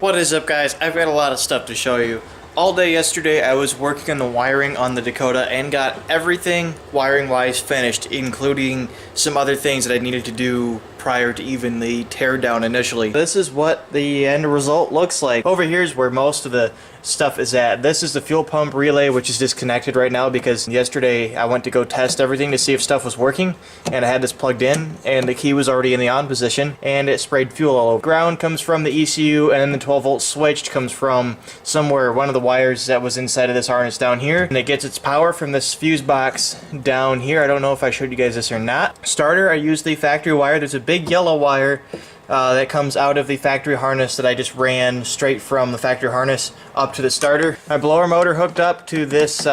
What is up, guys? I've got a lot of stuff to show you. All day yesterday I was working on the wiring on the Dakota and got everything wiring wise finished, including some other things that I needed to do prior to even the teardown initially. This is what the end result looks like. Over here is where most of the stuff is at. This is the fuel pump relay, which is disconnected right now because yesterday I went to go test everything to see if stuff was working, and I had this plugged in and the key was already in the on position and it sprayed fuel all over. Ground comes from the ECU, and then the 12-volt switch comes from somewhere, one of the wires that was inside of this harness down here, and it gets its power from this fuse box down here. I don't know if I showed you guys this or not. Starter, I used the factory wire. There's a big yellow wire that comes out of the factory harness that I just ran straight from the factory harness up to the starter. My blower motor hooked up to this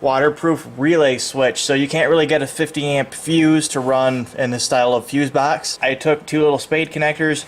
waterproof relay switch, so you can't really get a 50 amp fuse to run in this style of fuse box. I took two little spade connectors,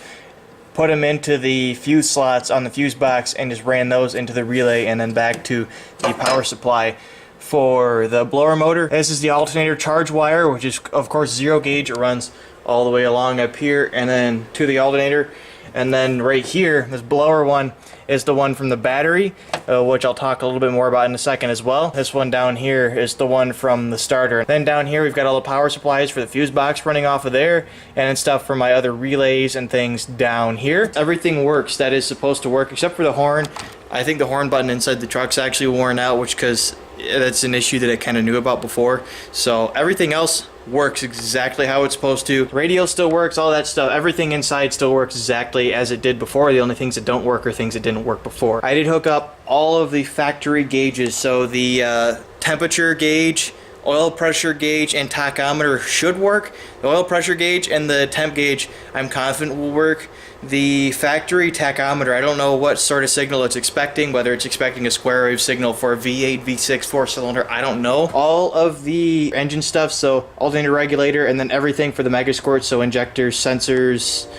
put them into the fuse slots on the fuse box, and just ran those into the relay and then back to the power supply. For the blower motor, this is the alternator charge wire, which is of course 0 gauge. It runs all the way along up here and then to the alternator, and then right here, this blower one is the one from the battery, which I'll talk a little bit more about in a second as well. This one down here is the one from the starter. Then down here we've got all the power supplies for the fuse box running off of there, and then stuff for my other relays and things down here. Everything works that is supposed to work except for the horn. I think the horn button inside the truck's actually worn out, which because that's an issue that I kind of knew about before. So everything else works exactly how it's supposed to. Radio still works, all that stuff. Everything inside still works exactly as it did before. The only things that don't work are things that didn't work before. I did hook up all of the factory gauges, so the temperature gauge, oil pressure gauge, and tachometer should work. The oil pressure gauge and the temp gauge I'm confident will work. The factory tachometer, I don't know what sort of signal it's expecting, whether it's expecting a square wave signal for a V8, V6, 4-cylinder, I don't know. All of the engine stuff, so alternator regulator, and then everything for the mega squirt, so injectors, sensors,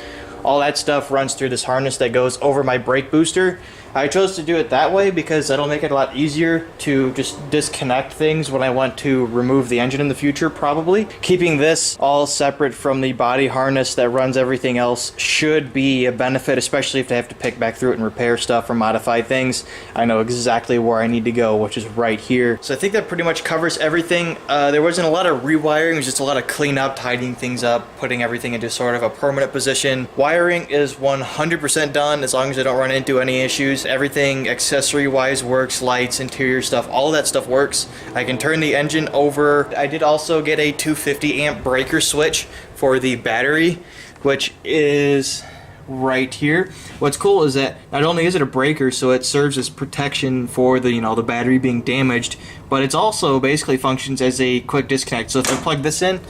all that stuff runs through this harness that goes over my brake booster. I chose to do it that way because that'll make it a lot easier to just disconnect things when I want to remove the engine in the future, probably. Keeping this all separate from the body harness that runs everything else should be a benefit, especially if I have to pick back through it and repair stuff or modify things. I know exactly where I need to go, which is right here. So I think that pretty much covers everything. There wasn't a lot of rewiring, it was just a lot of cleanup, tidying things up, putting everything into sort of a permanent position. Wiring is 100% done as long as I don't run into any issues. Everything accessory wise works, lights, interior stuff, all of that stuff works. I can turn the engine over. I did also get a 250 amp breaker switch for the battery, which is right here. What's cool is that not only is it a breaker, so it serves as protection for the, the battery being damaged, but it's also basically functions as a quick disconnect. So if I plug this in,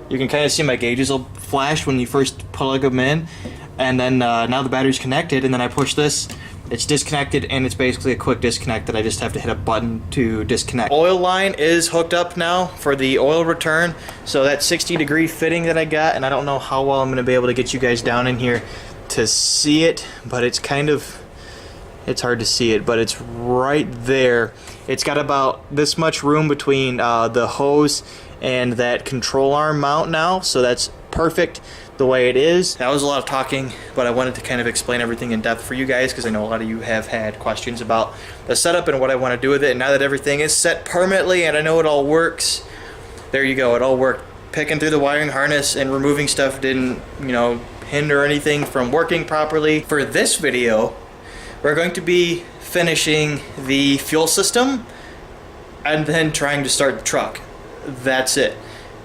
you can kind of see my gauges will flash when you first plug them in, and then now the battery's connected, and then I push this, it's disconnected, and it's basically a quick disconnect that I just have to hit a button to disconnect. Oil line is hooked up now for the oil return, so that 60-degree fitting that I got, and I don't know how well I'm going to be able to get you guys down in here to see it, but it's hard to see it, but it's right there. It's got about this much room between the hose and that control arm mount now, so that's perfect the way it is. That was a lot of talking, but I wanted to kind of explain everything in depth for you guys because I know a lot of you have had questions about the setup and what I want to do with it. And now that everything is set permanently and I know it all works, there you go, it all worked. Picking through the wiring harness and removing stuff didn't, hinder anything from working properly. For this video, we're going to be finishing the fuel system and then trying to start the truck. That's it.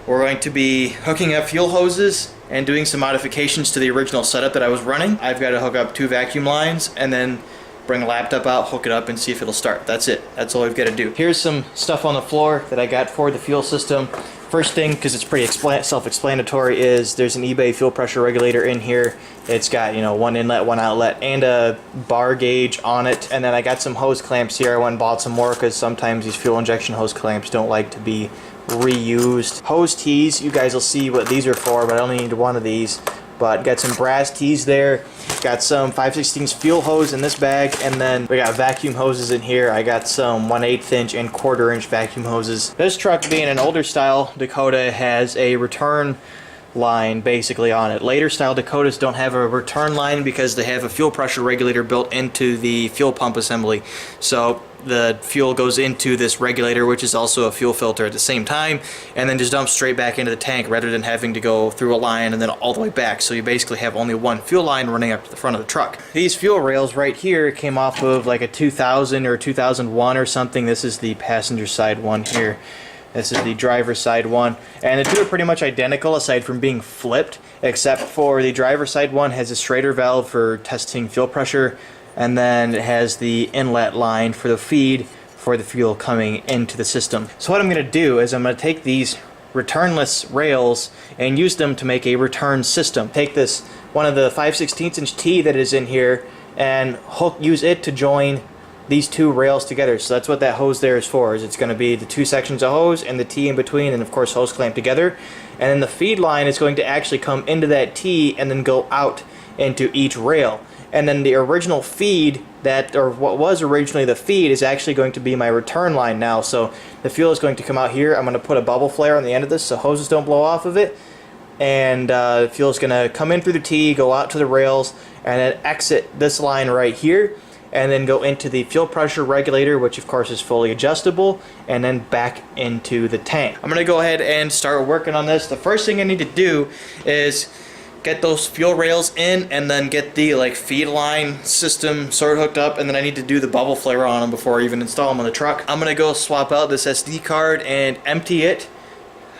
We're going to be hooking up fuel hoses and doing some modifications to the original setup that I was running. I've got to hook up 2 vacuum lines and then bring a laptop out, hook it up, and see if it'll start. That's it. That's all we've got to do. Here's some stuff on the floor that I got for the fuel system. First thing, because it's pretty self-explanatory, is there's an eBay fuel pressure regulator in here. It's got, one inlet, one outlet, and a bar gauge on it. And then I got some hose clamps here. I went and bought some more because sometimes these fuel injection hose clamps don't like to be reused. Hose tees, you guys will see what these are for, but I only need one of these. But got some brass tees there, got some 5/16 fuel hose in this bag, and then we got vacuum hoses in here. I got some 1/8 inch and 1/4 inch vacuum hoses. This truck, being an older style Dakota, has a return line basically on it. Later style Dakotas don't have a return line because they have a fuel pressure regulator built into the fuel pump assembly. So the fuel goes into this regulator, which is also a fuel filter at the same time, and then just dumps straight back into the tank rather than having to go through a line and then all the way back. So you basically have only one fuel line running up to the front of the truck. These fuel rails right here came off of like a 2000 or 2001 or something. This is the passenger side one here. This is the driver's side one, and the two are pretty much identical aside from being flipped, except for the driver's side one has a straighter valve for testing fuel pressure, and then it has the inlet line for the feed for the fuel coming into the system. So what I'm going to do is I'm going to take these returnless rails and use them to make a return system. Take this one of the 5/16 inch T that is in here and use it to join these two rails together. So that's what that hose there is for, is it's going to be the two sections of hose and the T in between, and of course hose clamped together. And then the feed line is going to actually come into that T and then go out into each rail. And then the original feed, or what was originally the feed, is actually going to be my return line now. So the fuel is going to come out here. I'm going to put a bubble flare on the end of this so hoses don't blow off of it. And the fuel is going to come in through the T, go out to the rails, and then exit this line right here, and then go into the fuel pressure regulator, which of course is fully adjustable, and then back into the tank. I'm going to go ahead and start working on this. The first thing I need to do is get those fuel rails in and then get the feed line system sort of hooked up, and then I need to do the bubble flare on them before I even install them on the truck. I'm going to go swap out this SD card and empty it,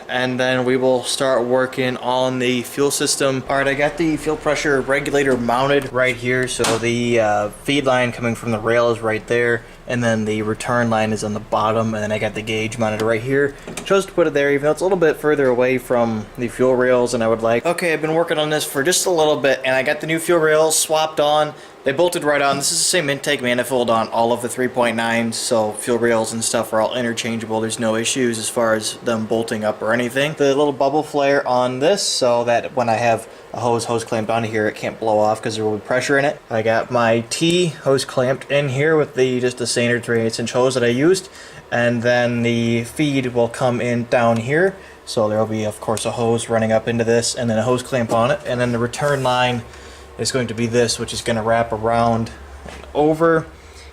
and then we will start working on the fuel system. Alright, I got the fuel pressure regulator mounted right here, so the feed line coming from the rail is right there, and then the return line is on the bottom, and then I got the gauge mounted right here. Chose to put it there even though it's a little bit further away from the fuel rails than I would like. Okay, I've been working on this for just a little bit, and I got the new fuel rails swapped on. They bolted right on. This is the same intake manifold on all of the 3.9s, so fuel rails and stuff are all interchangeable. There's no issues as far as them bolting up or anything. The little bubble flare on this, so that when I have a hose clamped onto here, it can't blow off because there will be pressure in it. I got my T hose clamped in here with just the standard 3/8 inch hose that I used, and then the feed will come in down here. So there will be, of course, a hose running up into this, and then a hose clamp on it, and then the return line is going to be this, which is going to wrap around and over,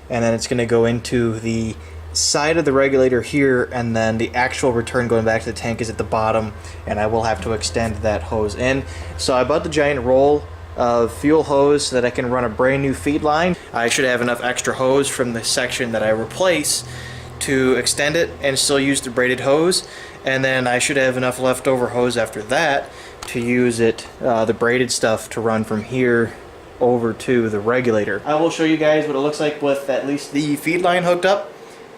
and then it's going to go into the side of the regulator here, and then the actual return going back to the tank is at the bottom, and I will have to extend that hose in. So I bought the giant roll of fuel hose so that I can run a brand new feed line. I should have enough extra hose from the section that I replace to extend it and still use the braided hose, and then I should have enough leftover hose after that to use the braided stuff to run from here over to the regulator. I will show you guys what it looks like with at least the feed line hooked up,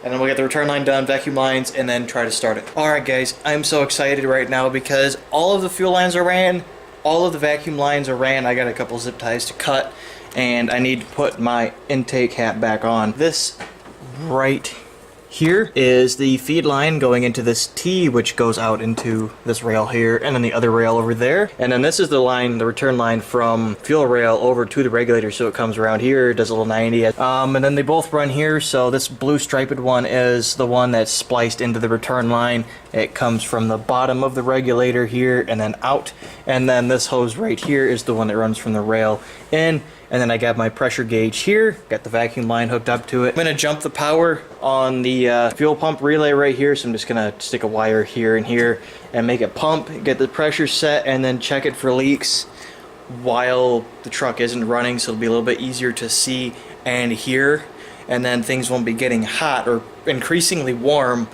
and then we'll get the return line done, vacuum lines, and then try to start it. Alright guys, I'm so excited right now because all of the fuel lines are ran, all of the vacuum lines are ran. I got a couple zip ties to cut, and I need to put my intake hat back on. This right here is the feed line going into this T, which goes out into this rail here, and then the other rail over there. And then this is the line, the return line from fuel rail over to the regulator, so it comes around here, does a little 90. And then they both run here, so this blue striped one is the one that's spliced into the return line. It comes from the bottom of the regulator here and then out. And then this hose right here is the one that runs from the rail in. And then I got my pressure gauge here, got the vacuum line hooked up to it. I'm going to jump the power on the fuel pump relay right here, so I'm just going to stick a wire here and here and make it pump, get the pressure set, and then check it for leaks while the truck isn't running, so it'll be a little bit easier to see and hear, and then things won't be getting hot or increasingly warm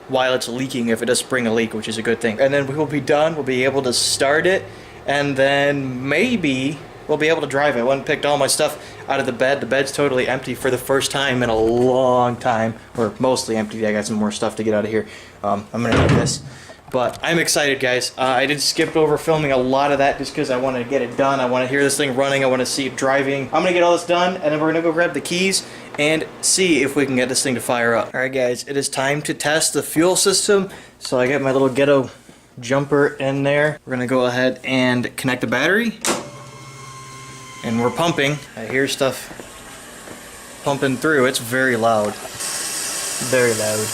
while it's leaking if it does spring a leak, which is a good thing. And then we will be done, we'll be able to start it, and then maybe we'll be able to drive it. I went and picked all my stuff out of the bed. The bed's totally empty for the first time in a long time, or mostly empty. I got some more stuff to get out of here. I'm gonna do this, but I'm excited, guys. I did skip over filming a lot of that just because I wanted to get it done. I want to hear this thing running. I want to see it driving. I'm gonna get all this done, and then we're gonna go grab the keys and see if we can get this thing to fire up. All right, guys, it is time to test the fuel system. So I got my little ghetto jumper in there. We're gonna go ahead and connect the battery. And we're pumping. I hear stuff pumping through. It's very loud. Very loud.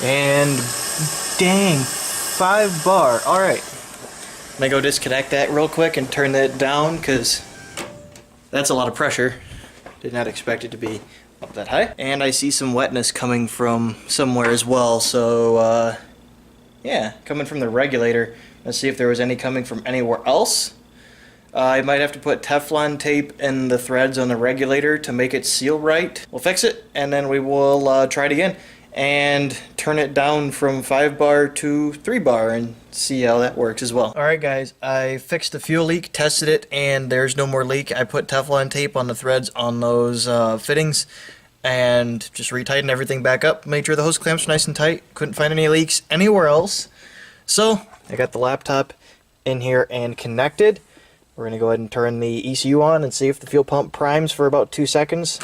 And dang, 5 bar. Alright. I'm gonna go disconnect that real quick and turn that down because that's a lot of pressure. Did not expect it to be up that high. And I see some wetness coming from somewhere as well, so yeah, coming from the regulator. Let's see if there was any coming from anywhere else. I might have to put Teflon tape in the threads on the regulator to make it seal right. We'll fix it, and then we will try it again and turn it down from 5 bar to 3 bar and see how that works as well. Alright guys, I fixed the fuel leak, tested it, and there's no more leak. I put Teflon tape on the threads on those fittings and just retightened everything back up, made sure the hose clamps were nice and tight. Couldn't find any leaks anywhere else. So I got the laptop in here and connected. We're going to go ahead and turn the ECU on and see if the fuel pump primes for about 2 seconds.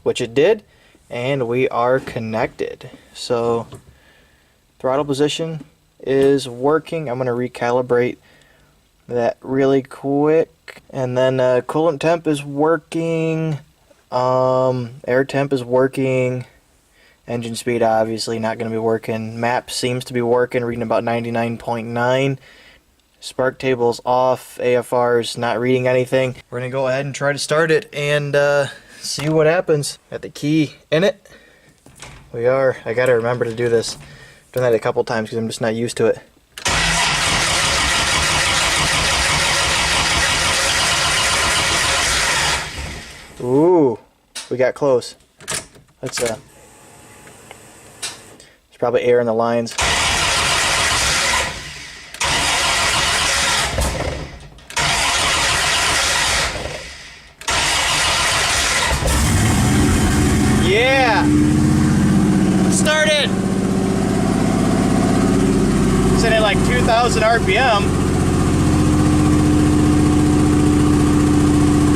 Which it did, and we are connected. So throttle position is working. I'm going to recalibrate that really quick. And then coolant temp is working. Air temp is working. Engine speed obviously not going to be working. Map seems to be working, reading about 99.9. Spark table's off. AFR is not reading anything. We're going to go ahead and try to start it and see what happens. Got the key in it. We are. I got to remember to do this. I've done that a couple times because I'm just not used to it. Ooh, we got close. Let's there's probably air in the lines. Yeah! Started! Set at like 2,000 RPM.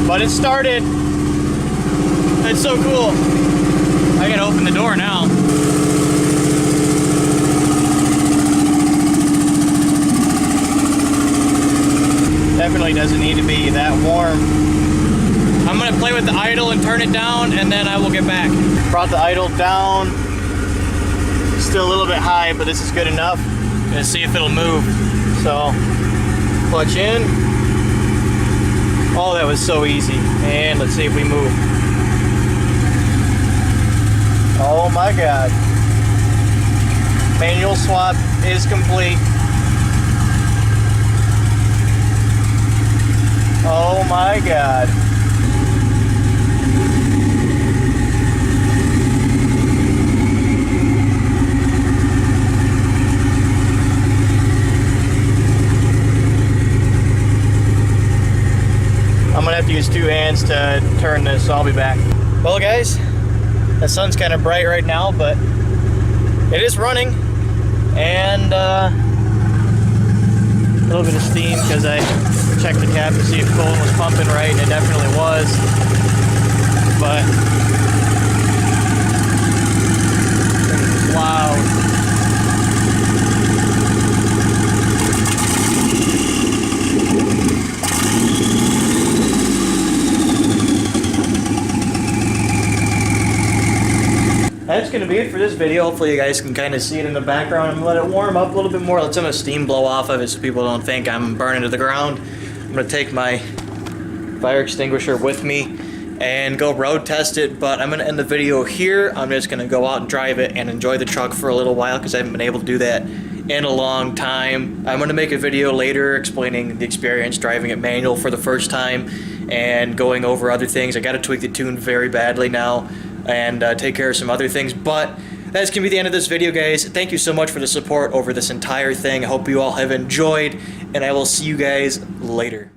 But it started. It's so cool. I gotta open the door now. Definitely doesn't need to be that warm. I'm gonna play with the idle and turn it down, and then I will get back. Brought the idle down. Still a little bit high, but this is good enough. Gonna see if it'll move. So, clutch in. Oh, that was so easy. And let's see if we move. Oh my God. Manual swap is complete. Oh my God. I'm gonna have to use 2 hands to turn this, so I'll be back. Well guys, the sun's kind of bright right now, but it is running, and a little bit of steam because I checked the cap to see if coolant was pumping right, and it definitely was, but it's loud. That's going to be it for this video. Hopefully you guys can kind of see it in the background. I'm going to let it warm up a little bit more. Let some of the steam blow off of it so people don't think I'm burning to the ground. I'm going to take my fire extinguisher with me and go road test it, but I'm going to end the video here. I'm just going to go out and drive it and enjoy the truck for a little while because I haven't been able to do that in a long time. I'm going to make a video later explaining the experience driving it manual for the first time and going over other things. I got to tweak the tune very badly now and take care of some other things, but that's gonna be the end of this video, guys. Thank you so much for the support over this entire thing. I hope you all have enjoyed, and I will see you guys later.